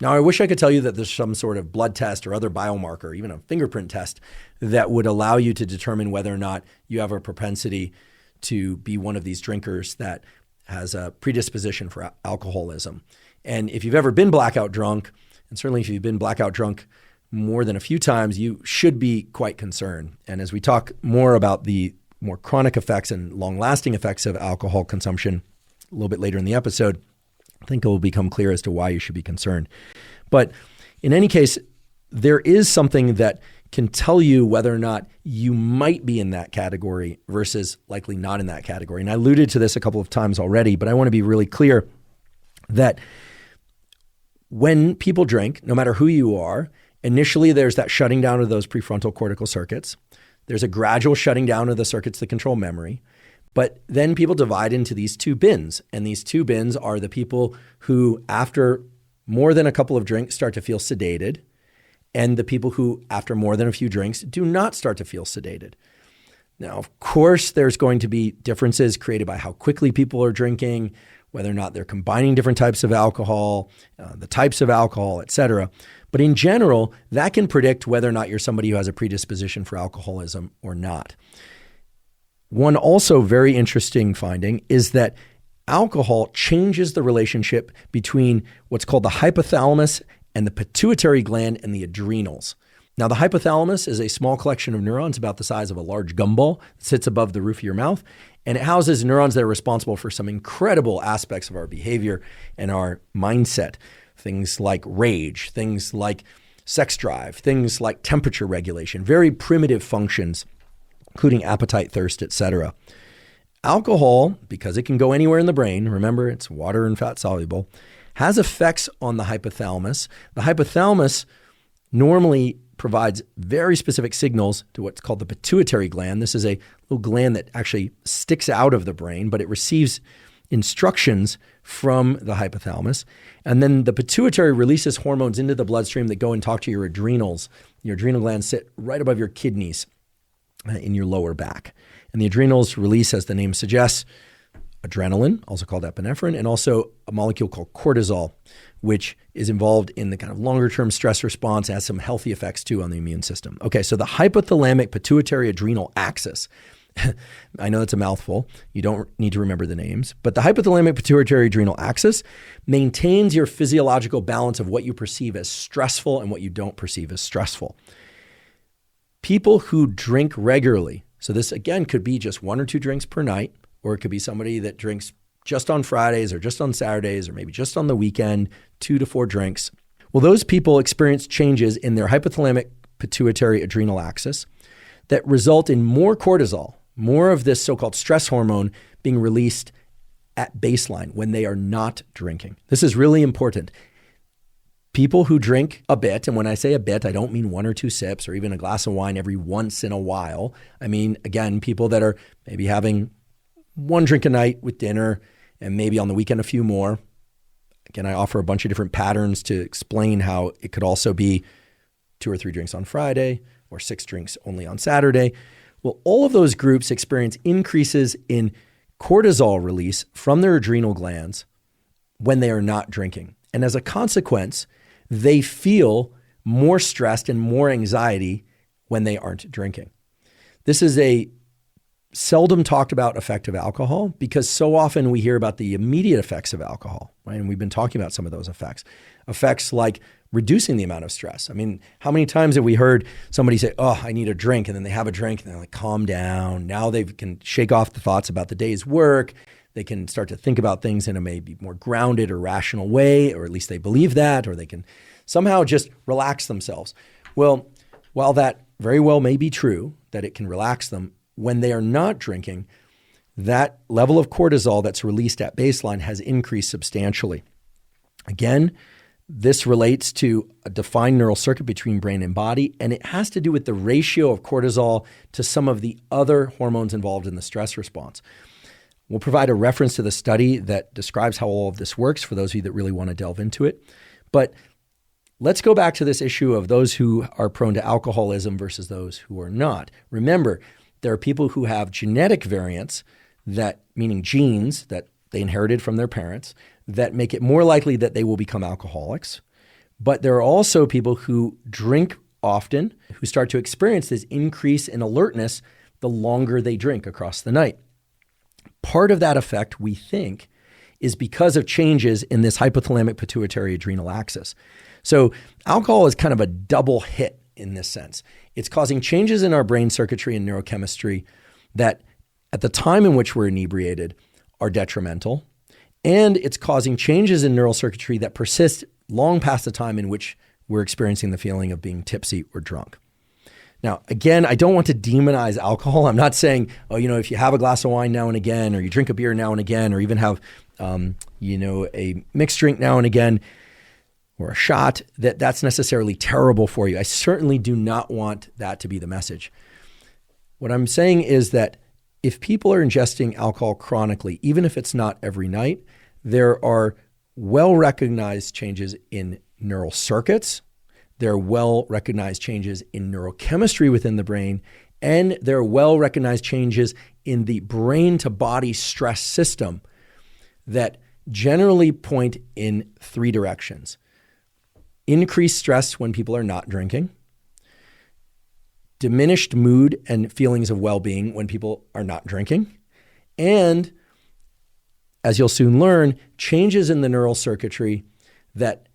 Now, I wish I could tell you that there's some sort of blood test or other biomarker, even a fingerprint test, that would allow you to determine whether or not you have a propensity to be one of these drinkers that has a predisposition for alcoholism. And if you've ever been blackout drunk, and certainly if you've been blackout drunk more than a few times, you should be quite concerned. And as we talk more about the more chronic effects and long-lasting effects of alcohol consumption a little bit later in the episode, I think it will become clear as to why you should be concerned. But in any case, there is something that can tell you whether or not you might be in that category versus likely not in that category. And I alluded to this a couple of times already, but I want to be really clear that when people drink, no matter who you are, initially there's that shutting down of those prefrontal cortical circuits. There's a gradual shutting down of the circuits that control memory. But then people divide into these two bins. And these two bins are the people who, after more than a couple of drinks, start to feel sedated, and the people who, after more than a few drinks, do not start to feel sedated. Now, of course, there's going to be differences created by how quickly people are drinking, whether or not they're combining different types of alcohol, the types of alcohol, et cetera. But in general, that can predict whether or not you're somebody who has a predisposition for alcoholism or not. One also very interesting finding is that alcohol changes the relationship between what's called the hypothalamus and the pituitary gland and the adrenals. Now, the hypothalamus is a small collection of neurons about the size of a large gumball that sits above the roof of your mouth, and it houses neurons that are responsible for some incredible aspects of our behavior and our mindset. Things like rage, things like sex drive, things like temperature regulation, very primitive functions, including appetite, thirst, etc. Alcohol, because it can go anywhere in the brain, remember it's water and fat soluble, has effects on the hypothalamus. The hypothalamus normally provides very specific signals to what's called the pituitary gland. This is a little gland that actually sticks out of the brain, but it receives instructions from the hypothalamus. And then the pituitary releases hormones into the bloodstream that go and talk to your adrenals. Your adrenal glands sit right above your kidneys in your lower back. And the adrenals release, as the name suggests, adrenaline, also called epinephrine, and also a molecule called cortisol, which is involved in the kind of longer-term stress response, has some healthy effects too on the immune system. Okay, so the hypothalamic pituitary adrenal axis, I know that's a mouthful. You don't need to remember the names, but the hypothalamic pituitary adrenal axis maintains your physiological balance of what you perceive as stressful and what you don't perceive as stressful. People who drink regularly, so this again could be just 1 or 2 drinks per night, or it could be somebody that drinks just on Fridays or just on Saturdays or maybe just on the weekend, 2 to 4 drinks. Well, those people experience changes in their hypothalamic pituitary adrenal axis that result in more cortisol, more of this so-called stress hormone being released at baseline when they are not drinking. This is really important. People who drink a bit, and when I say a bit, I don't mean 1 or 2 sips or even a glass of wine every once in a while. I mean, again, people that are maybe having 1 drink a night with dinner and maybe on the weekend a few more. Again, I offer a bunch of different patterns to explain how it could also be 2 or 3 drinks on Friday or 6 drinks only on Saturday. Well, all of those groups experience increases in cortisol release from their adrenal glands when they are not drinking. And as a consequence, they feel more stressed and more anxiety when they aren't drinking. This is a seldom talked about effect of alcohol because so often we hear about the immediate effects of alcohol, right? And we've been talking about some of those effects. Effects like reducing the amount of stress. I mean, how many times have we heard somebody say, oh, I need a drink, and then they have a drink and they're like, calm down. Now they can shake off the thoughts about the day's work. They can start to think about things in a maybe more grounded or rational way, or at least they believe that, or they can somehow just relax themselves. Well, while that very well may be true, that it can relax them, when they are not drinking, that level of cortisol that's released at baseline has increased substantially. Again, this relates to a defined neural circuit between brain and body, and it has to do with the ratio of cortisol to some of the other hormones involved in the stress response. We'll provide a reference to the study that describes how all of this works for those of you that really want to delve into it. But let's go back to this issue of those who are prone to alcoholism versus those who are not. Remember, there are people who have genetic variants, that meaning genes that they inherited from their parents, that make it more likely that they will become alcoholics. But there are also people who drink often who start to experience this increase in alertness the longer they drink across the night. Part of that effect, we think, is because of changes in this hypothalamic pituitary adrenal axis. So alcohol is kind of a double hit in this sense. It's causing changes in our brain circuitry and neurochemistry that at the time in which we're inebriated are detrimental. And it's causing changes in neural circuitry that persist long past the time in which we're experiencing the feeling of being tipsy or drunk. Now, again, I don't want to demonize alcohol. I'm not saying, if you have a glass of wine now and again, or you drink a beer now and again, or even have, a mixed drink now and again, or a shot, that's necessarily terrible for you. I certainly do not want that to be the message. What I'm saying is that if people are ingesting alcohol chronically, even if it's not every night, there are well-recognized changes in neural circuits. There are well-recognized changes in neurochemistry within the brain, and there are well-recognized changes in the brain-to-body stress system that generally point in three directions. Increased stress when people are not drinking, diminished mood and feelings of well-being when people are not drinking, and, as you'll soon learn, changes in the neural circuitry that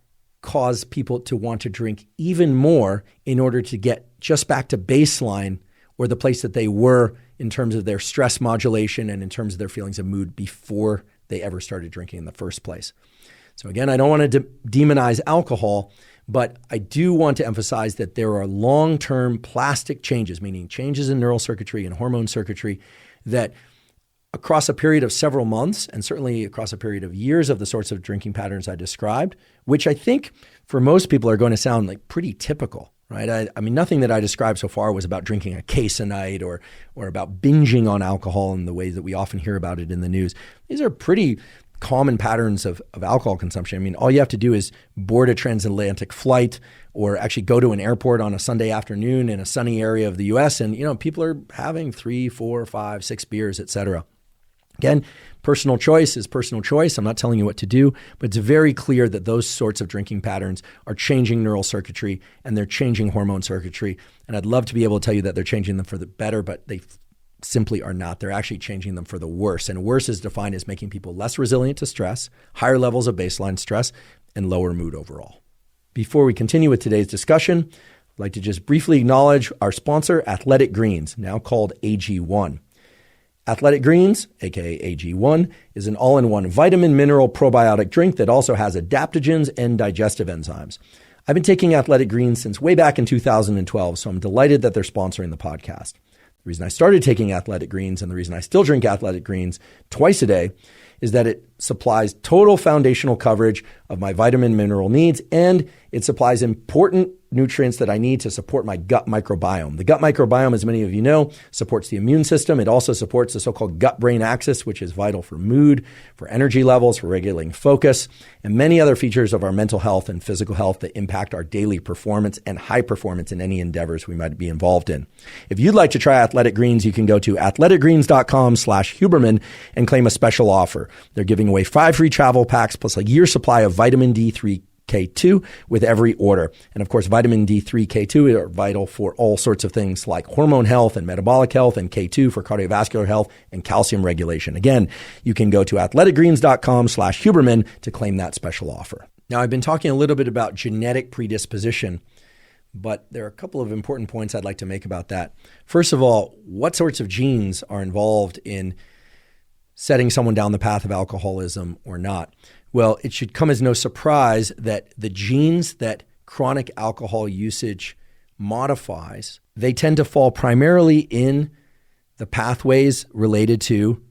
cause people to want to drink even more in order to get just back to baseline or the place that they were in terms of their stress modulation and in terms of their feelings of mood before they ever started drinking in the first place. So again, I don't want to demonize alcohol, but I do want to emphasize that there are long-term plastic changes, meaning changes in neural circuitry and hormone circuitry that across a period of several months and certainly across a period of years of the sorts of drinking patterns I described, which I think for most people are going to sound like pretty typical, right? I mean, nothing that I described so far was about drinking a case a night or about binging on alcohol in the way that we often hear about it in the news. These are pretty common patterns of alcohol consumption. I mean, all you have to do is board a transatlantic flight or actually go to an airport on a Sunday afternoon in a sunny area of the US and, people are having 3, 4, 5, 6 beers, et cetera. Again, personal choice is personal choice. I'm not telling you what to do, but it's very clear that those sorts of drinking patterns are changing neural circuitry and they're changing hormone circuitry. And I'd love to be able to tell you that they're changing them for the better, but they simply are not. They're actually changing them for the worse. And worse is defined as making people less resilient to stress, higher levels of baseline stress, and lower mood overall. Before we continue with today's discussion, I'd like to just briefly acknowledge our sponsor, Athletic Greens, now called AG1. Athletic Greens, aka AG1, is an all-in-one vitamin mineral probiotic drink that also has adaptogens and digestive enzymes. I've been taking Athletic Greens since way back in 2012, so I'm delighted that they're sponsoring the podcast. The reason I started taking Athletic Greens and the reason I still drink Athletic Greens twice a day is that it supplies total foundational coverage of my vitamin mineral needs, and it supplies important nutrients that I need to support my gut microbiome. The gut microbiome, as many of you know, supports the immune system. It also supports the so-called gut-brain axis, which is vital for mood, for energy levels, for regulating focus, and many other features of our mental health and physical health that impact our daily performance and high performance in any endeavors we might be involved in. If you'd like to try Athletic Greens, you can go to athleticgreens.com/Huberman and claim a special offer. They're giving away 5 free travel packs plus a year's supply of vitamin D3 K2 with every order. And of course, vitamin D3, K2 are vital for all sorts of things like hormone health and metabolic health, and K2 for cardiovascular health and calcium regulation. Again, you can go to athleticgreens.com/Huberman to claim that special offer. Now, I've been talking a little bit about genetic predisposition, but there are a couple of important points I'd like to make about that. First of all, what sorts of genes are involved in setting someone down the path of alcoholism or not? Well, it should come as no surprise that the genes that chronic alcohol usage modifies, they tend to fall primarily in the pathways related to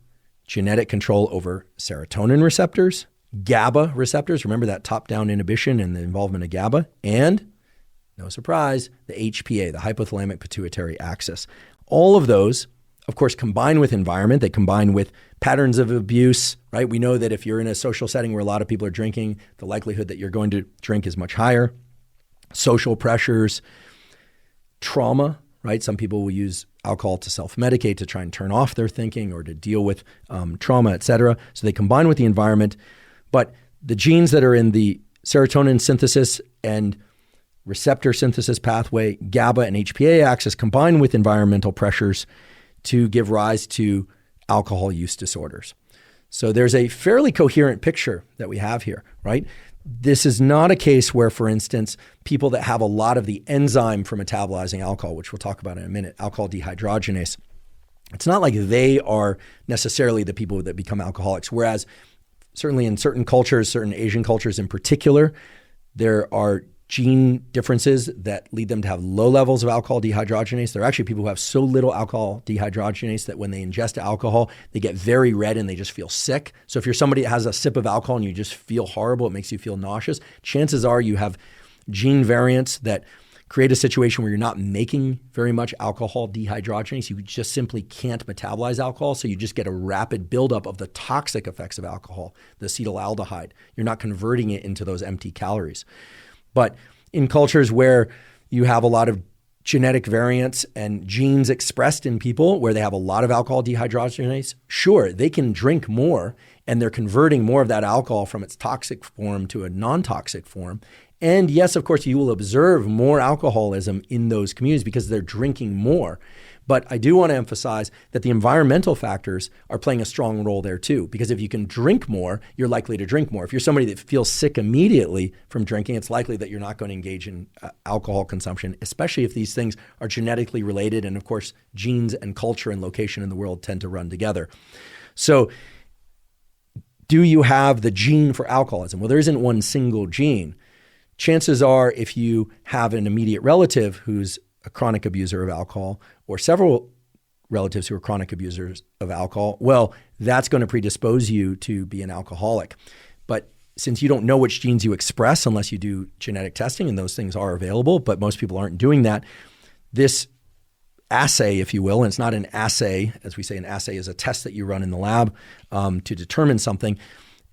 genetic control over serotonin receptors, GABA receptors, remember that top-down inhibition and the involvement of GABA, and, no surprise, the HPA, the hypothalamic pituitary axis. All of those, of course, combine with environment. They combine with patterns of abuse, right? We know that if you're in a social setting where a lot of people are drinking, the likelihood that you're going to drink is much higher. Social pressures, trauma, right? Some people will use alcohol to self-medicate to try and turn off their thinking or to deal with trauma, et cetera. So they combine with the environment. But the genes that are in the serotonin synthesis and receptor synthesis pathway, GABA and HPA axis combine with environmental pressures to give rise to alcohol use disorders. So there's a fairly coherent picture that we have here, right? This is not a case where, for instance, people that have a lot of the enzyme for metabolizing alcohol, which we'll talk about in a minute, alcohol dehydrogenase, it's not like they are necessarily the people that become alcoholics. Whereas certainly in certain cultures, certain Asian cultures in particular, there are gene differences that lead them to have low levels of alcohol dehydrogenase. There are actually people who have so little alcohol dehydrogenase that when they ingest alcohol, they get very red and they just feel sick. So if you're somebody that has a sip of alcohol and you just feel horrible, it makes you feel nauseous, chances are you have gene variants that create a situation where you're not making very much alcohol dehydrogenase. You just simply can't metabolize alcohol, so you just get a rapid buildup of the toxic effects of alcohol, the acetaldehyde. You're not converting it into those empty calories. But in cultures where you have a lot of genetic variants and genes expressed in people where they have a lot of alcohol dehydrogenase, sure, they can drink more and they're converting more of that alcohol from its toxic form to a non-toxic form. And yes, of course, you will observe more alcoholism in those communities because they're drinking more. But I do want to emphasize that the environmental factors are playing a strong role there too, because if you can drink more, you're likely to drink more. If you're somebody that feels sick immediately from drinking, it's likely that you're not going to engage in alcohol consumption, especially if these things are genetically related. And of course, genes and culture and location in the world tend to run together. So do you have the gene for alcoholism? Well, there isn't one single gene. Chances are if you have an immediate relative who's a chronic abuser of alcohol or several relatives who are chronic abusers of alcohol, well, that's going to predispose you to be an alcoholic. But since you don't know which genes you express unless you do genetic testing, and those things are available, but most people aren't doing that, this assay, if you will, and it's not an assay, as we say, an assay is a test that you run in the lab to determine something.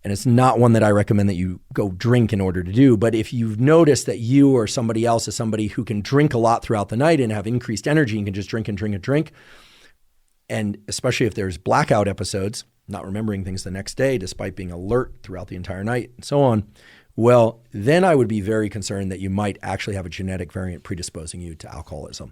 And it's not one that I recommend that you go drink in order to do. But if you've noticed that you or somebody else is somebody who can drink a lot throughout the night and have increased energy and can just drink and drink and drink, and especially if there's blackout episodes, not remembering things the next day despite being alert throughout the entire night and so on, well, then I would be very concerned that you might actually have a genetic variant predisposing you to alcoholism.